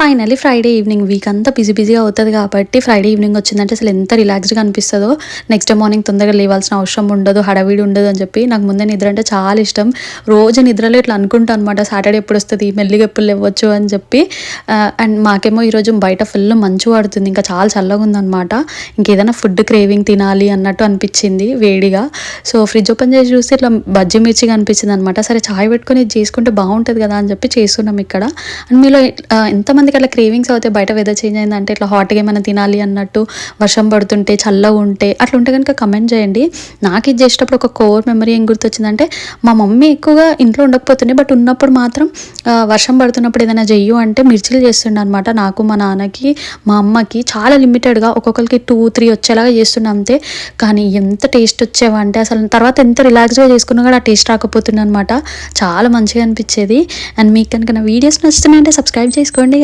Finally Friday evening week అంతా బిజీగా అవుతుంది కాబట్టి ఫ్రైడే ఈవినింగ్ వచ్చిందంటే అసలు ఎంత రిలాక్స్డ్గా అనిపిస్తుందో. నెక్స్ట్ డే మార్నింగ్ తొందరగా లేవాల్సిన అవసరం ఉండదు, హడావిడి ఉండదు అని చెప్పి నాకు ముందే నిద్ర అంటే చాలా ఇష్టం. రోజు నిద్రలో ఇట్లా అనుకుంటాను అనమాట, సాటర్డే ఎప్పుడు వస్తుంది, మెల్లిగా ఎప్పుడు లేవచ్చు అని చెప్పి. అండ్ మాకేమో ఈరోజు బయట ఫుల్ మంచు పడుతుంది, ఇంకా చాలా చల్లగా ఉందన్నమాట. ఇంకేదైనా ఫుడ్ క్రేవింగ్ తినాలి అన్నట్టు అనిపించింది వేడిగా. సో ఫ్రిడ్జ్ ఓపెన్ చేసి చూస్తే ఇట్లా బజ్జి మిర్చిగా అనిపించింది అనమాట. సరే చాయ్ పెట్టుకొని ఇది చేసుకుంటే బాగుంటుంది కదా అని చెప్పి చేస్తున్నాం ఇక్కడ. అండ్ మీలో ఎంతమందికి అట్లా క్రేవింగ్స్ అవుతాయి బయట వెదర్ చేంజ్ అయిందంటే ఇట్లా హాట్గా ఏమైనా తినాలి అన్నట్టు, వర్షం పడుతుంటే చల్లగా ఉంటే అట్లా ఉంటే కనుక కమెంట్ చేయండి. నాకు ఇది చేసేటప్పుడు ఒక కోర్ మెమరీ ఏం గుర్తొచ్చిందంటే, మా మమ్మీ ఎక్కువగా ఇంట్లో ఉండకపోతుండే, బట్ ఉన్నప్పుడు మాత్రం వర్షం పడుతున్నప్పుడు ఏదైనా చెయ్యు అంటే మిర్చిలు చేస్తుండే అనమాట. నాకు, మా నాన్నకి, మా అమ్మకి చాలా లిమిటెడ్గా ఒక్కొక్కరికి 2-3 వచ్చేలాగా చేస్తుండే అంతే. కానీ ఎంత టేస్ట్ వచ్చేవంటే అసలు తర్వాత ఎంత రిలాక్స్గా చేసుకున్నా కూడా ఆ టేస్ట్ రాకపోతుండే అనమాట. చాలా మంచిగా అనిపించేది. అండ్ మీకు కనుక నా వీడియోస్ నచ్చుతున్నాయంటే సబ్స్క్రైబ్ చేసుకోండి.